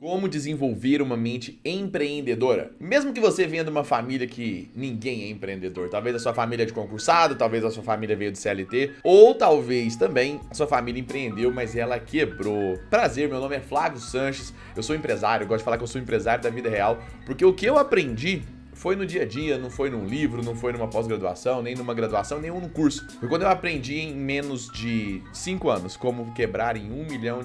Como desenvolver uma mente empreendedora? Mesmo que você venha de uma família que ninguém é empreendedor, talvez a sua família é de concursado, talvez a sua família veio de CLT, ou talvez também a sua família empreendeu, mas ela quebrou. Prazer, meu nome é Flávio Sanches, eu sou empresário, eu gosto de falar que eu sou empresário da vida real, porque o que eu aprendi foi no dia a dia, não foi num livro, não foi numa pós-graduação, nem numa graduação, nem num curso. Foi quando eu aprendi em menos de 5 anos como quebrar em R$1 milhão.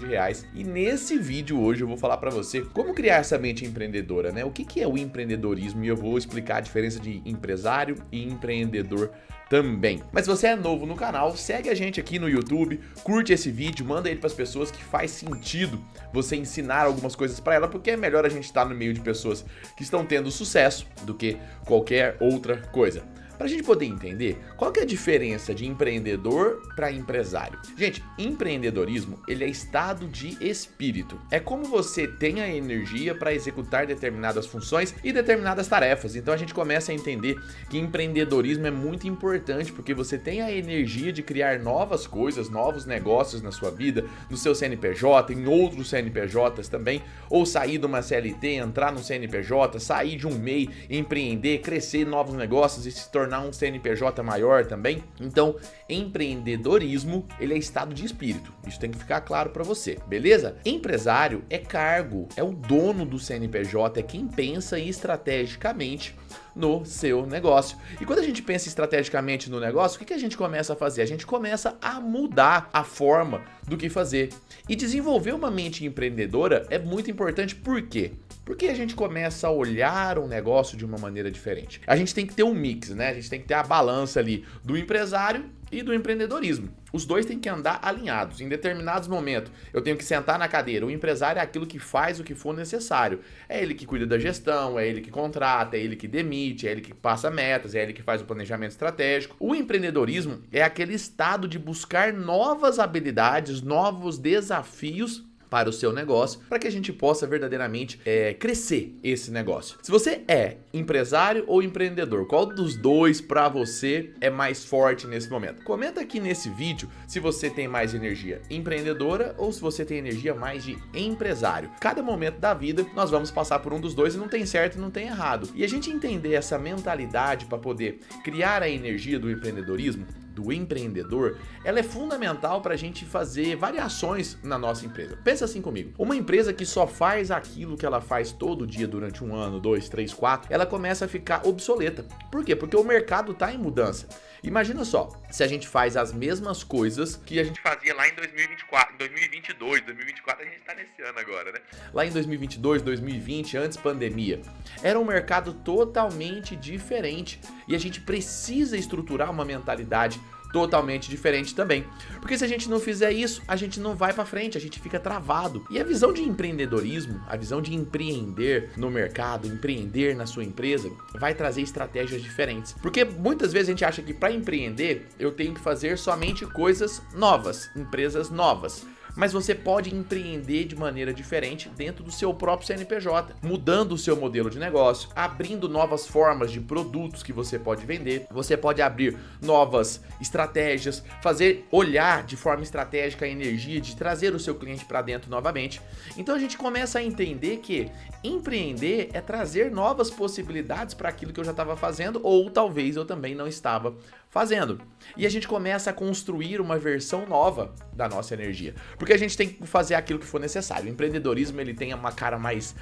E nesse vídeo hoje eu vou falar pra você como criar essa mente empreendedora, né? O que é o empreendedorismo e eu vou explicar a diferença de empresário e empreendedor também. Mas se você é novo no canal, segue a gente aqui no YouTube, curte esse vídeo, manda ele para as pessoas que faz sentido você ensinar algumas coisas para ela, porque é melhor a gente estar no meio de pessoas que estão tendo sucesso do que qualquer outra coisa. Para a gente poder entender qual que é a diferença de empreendedor para empresário. Gente, empreendedorismo, ele é estado de espírito. É como você tem a energia para executar determinadas funções e determinadas tarefas. Então a gente começa a entender que empreendedorismo é muito importante porque você tem a energia de criar novas coisas, novos negócios na sua vida, no seu CNPJ, em outros CNPJs também, ou sair de uma CLT, entrar no CNPJ, sair de um MEI, empreender, crescer novos negócios e se tornar um CNPJ maior também. Então, empreendedorismo, ele é estado de espírito. Isso tem que ficar claro para você, beleza? Empresário é cargo, é o dono do CNPJ, é quem pensa estrategicamente no seu negócio. E quando a gente pensa estrategicamente no negócio, o que a gente começa a fazer? A gente começa a mudar a forma do que fazer. E desenvolver uma mente empreendedora é muito importante, por quê? Porque a gente começa a olhar um negócio de uma maneira diferente. A gente tem que ter um mix, né? A gente tem que ter a balança ali do empresário e do empreendedorismo. Os dois têm que andar alinhados. Em determinados momentos, eu tenho que sentar na cadeira. O empresário é aquilo que faz o que for necessário. É ele que cuida da gestão, é ele que contrata, é ele que demite, é ele que passa metas, é ele que faz o planejamento estratégico. O empreendedorismo é aquele estado de buscar novas habilidades, novos desafios para o seu negócio, para que a gente possa verdadeiramente crescer esse negócio. Se você é empresário ou empreendedor, qual dos dois para você é mais forte nesse momento? Comenta aqui nesse vídeo se você tem mais energia empreendedora ou se você tem energia mais de empresário. Cada momento da vida nós vamos passar por um dos dois e não tem certo e não tem errado. E a gente entender essa mentalidade para poder criar a energia do empreendedorismo, do empreendedor, ela é fundamental para a gente fazer variações na nossa empresa. Pensa assim comigo, uma empresa que só faz aquilo que ela faz todo dia durante 1 ano, 2, 3, 4, ela começa a ficar obsoleta. Por quê? Porque o mercado está em mudança. Imagina só, se a gente faz as mesmas coisas que a gente fazia lá em 2024, em 2022, 2024 a gente tá nesse ano agora, né? Lá em 2022, 2020, antes pandemia, era um mercado totalmente diferente e a gente precisa estruturar uma mentalidade totalmente diferente também. Porque se a gente não fizer isso, a gente não vai para frente, a gente fica travado. E a visão de empreendedorismo, a visão de empreender no mercado, empreender na sua empresa, vai trazer estratégias diferentes. Porque muitas vezes a gente acha que para empreender, eu tenho que fazer somente coisas novas, empresas novas. Mas você pode empreender de maneira diferente dentro do seu próprio CNPJ, mudando o seu modelo de negócio, abrindo novas formas de produtos que você pode vender, você pode abrir novas estratégias, olhar de forma estratégica a energia de trazer o seu cliente para dentro novamente. Então a gente começa a entender que empreender é trazer novas possibilidades para aquilo que eu já estava fazendo ou talvez eu também não estava fazendo. E a gente começa a construir uma versão nova da nossa energia. Porque a gente tem que fazer aquilo que for necessário. O empreendedorismo, ele tem uma cara mais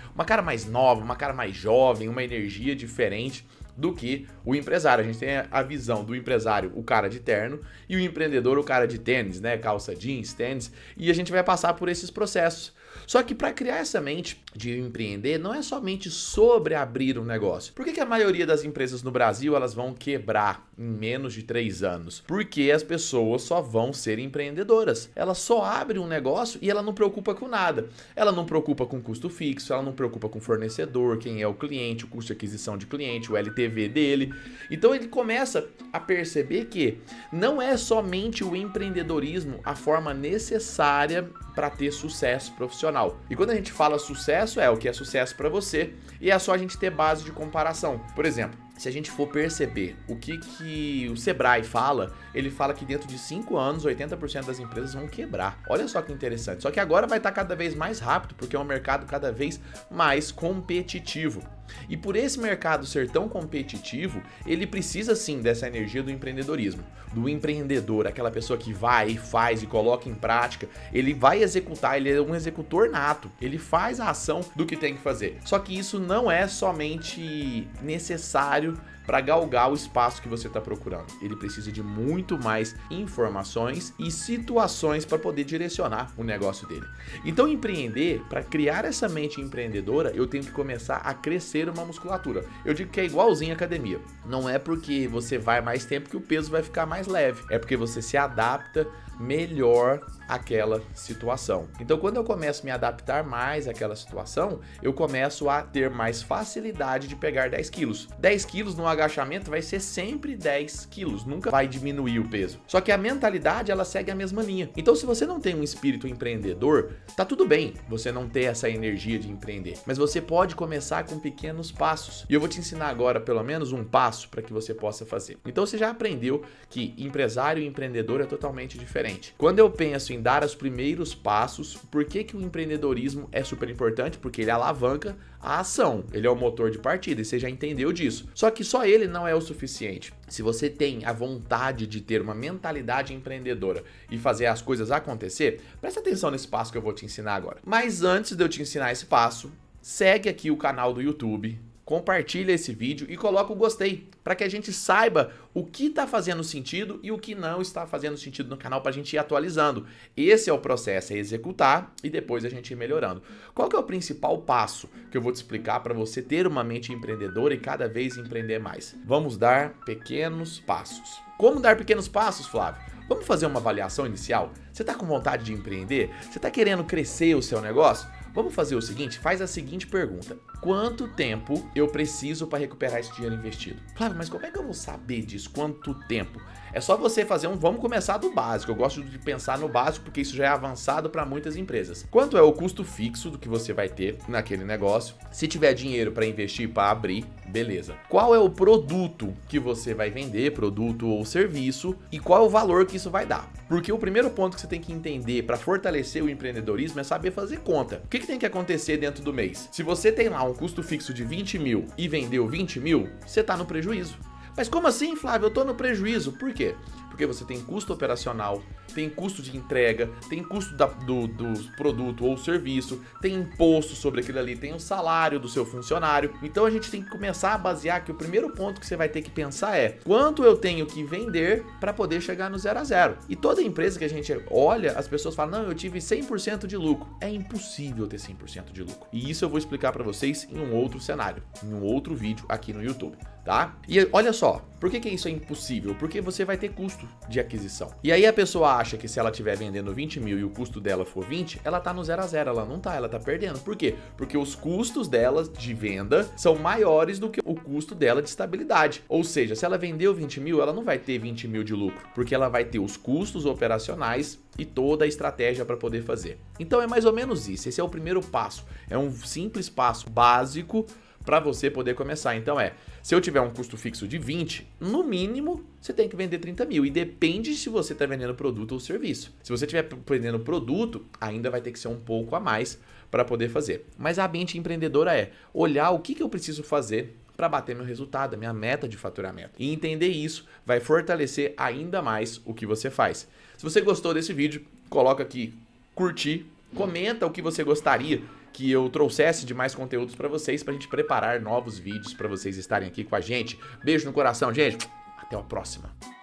nova, uma cara mais jovem, uma energia diferente do que o empresário. A gente tem a visão do empresário, o cara de terno, e o empreendedor, o cara de tênis, né? Calça jeans, tênis, e a gente vai passar por esses processos. Só que para criar essa mente de empreender, não é somente sobre abrir um negócio. Por que a maioria das empresas no Brasil elas vão quebrar em menos de 3 anos? Porque as pessoas só vão ser empreendedoras. Ela só abre um negócio e ela não preocupa com nada. Ela não preocupa com custo fixo, ela não preocupa com fornecedor, quem é o cliente, o custo de aquisição de cliente, o LTV dele. Então ele começa a perceber que não é somente o empreendedorismo a forma necessária para ter sucesso profissional. E quando a gente fala sucesso, é o que é sucesso para você e é só a gente ter base de comparação. Por exemplo, se a gente for perceber o que o Sebrae fala, ele fala que dentro de 5 anos, 80% das empresas vão quebrar. Olha só que interessante. Só que agora vai estar cada vez mais rápido, porque é um mercado cada vez mais competitivo. E por esse mercado ser tão competitivo, ele precisa sim dessa energia do empreendedorismo, do empreendedor, aquela pessoa que vai, faz e coloca em prática. Ele vai executar, ele é um executor nato, ele faz a ação do que tem que fazer. Só que isso não é somente necessário para galgar o espaço que você está procurando. Ele precisa de muito mais informações e situações para poder direcionar o negócio dele. Então, empreender, para criar essa mente empreendedora, eu tenho que começar a crescer uma musculatura. Eu digo que é igualzinho à academia. Não é porque você vai mais tempo que o peso vai ficar mais leve. É porque você se adapta melhor àquela situação. Então, quando eu começo a me adaptar mais àquela situação, eu começo a ter mais facilidade de pegar 10 quilos. 10 quilos no agachamento vai ser sempre 10 quilos, nunca vai diminuir o peso. Só que a mentalidade, ela segue a mesma linha. Então, se você não tem um espírito empreendedor, tá tudo bem você não ter essa energia de empreender, mas você pode começar com pequenos passos. E eu vou te ensinar agora pelo menos um passo para que você possa fazer. Então, você já aprendeu que empresário e empreendedor é totalmente diferente. Quando eu penso em dar os primeiros passos, por que o empreendedorismo é super importante? Porque ele alavanca a ação, ele é o motor de partida e você já entendeu disso. Só que só ele não é o suficiente. Se você tem a vontade de ter uma mentalidade empreendedora e fazer as coisas acontecer, presta atenção nesse passo que eu vou te ensinar agora. Mas antes de eu te ensinar esse passo, segue aqui o canal do YouTube, compartilha esse vídeo e coloca o gostei, para que a gente saiba o que está fazendo sentido e o que não está fazendo sentido no canal, para a gente ir atualizando. Esse é o processo, é executar e depois a gente ir melhorando. Qual que é o principal passo que eu vou te explicar para você ter uma mente empreendedora e cada vez empreender mais? Vamos dar pequenos passos. Como dar pequenos passos, Flávio? Vamos fazer uma avaliação inicial? Você está com vontade de empreender? Você está querendo crescer o seu negócio? Vamos fazer o seguinte, faz a seguinte pergunta: quanto tempo eu preciso para recuperar esse dinheiro investido? Flávio, mas como é que eu vou saber disso? Quanto tempo? É só você fazer vamos começar do básico. Eu gosto de pensar no básico porque isso já é avançado para muitas empresas. Quanto é o custo fixo do que você vai ter naquele negócio? Se tiver dinheiro para investir, para abrir, beleza. Qual é o produto que você vai vender, produto ou serviço, e qual é o valor que isso vai dar? Porque o primeiro ponto que você tem que entender para fortalecer o empreendedorismo é saber fazer conta. O que tem que acontecer dentro do mês? Se você tem lá um custo fixo de 20 mil e vendeu 20 mil, você está no prejuízo. Mas como assim, Flávio? Eu tô no prejuízo. Por quê? Porque você tem custo operacional, tem custo de entrega, tem custo do produto ou serviço, tem imposto sobre aquilo ali, tem o salário do seu funcionário. Então a gente tem que começar a basear que o primeiro ponto que você vai ter que pensar é quanto eu tenho que vender para poder chegar no 0 a 0. E toda empresa que a gente olha, as pessoas falam, não, eu tive 100% de lucro. É impossível ter 100% de lucro. E isso eu vou explicar para vocês em um outro cenário, em um outro vídeo aqui no YouTube, tá? E olha só, por que isso é impossível? Porque você vai ter custo de aquisição. E aí a pessoa acha que se ela estiver vendendo 20 mil e o custo dela for 20, ela tá no 0 a 0, ela não tá, ela tá perdendo. Por quê? Porque os custos dela de venda são maiores do que o custo dela de estabilidade. Ou seja, se ela vendeu 20 mil, ela não vai ter 20 mil de lucro, porque ela vai ter os custos operacionais e toda a estratégia para poder fazer. Então é mais ou menos isso, esse é o primeiro passo, é um simples passo básico para você poder começar. Então se eu tiver um custo fixo de 20, no mínimo você tem que vender 30 mil. E depende se você está vendendo produto ou serviço. Se você estiver vendendo produto, ainda vai ter que ser um pouco a mais para poder fazer. Mas a mente empreendedora é olhar o que eu preciso fazer para bater meu resultado, a minha meta de faturamento. E entender isso vai fortalecer ainda mais o que você faz. Se você gostou desse vídeo, coloca aqui curtir, comenta o que você gostaria que eu trouxesse de mais conteúdos para vocês, para a gente preparar novos vídeos para vocês estarem aqui com a gente. Beijo no coração, gente. Até a próxima.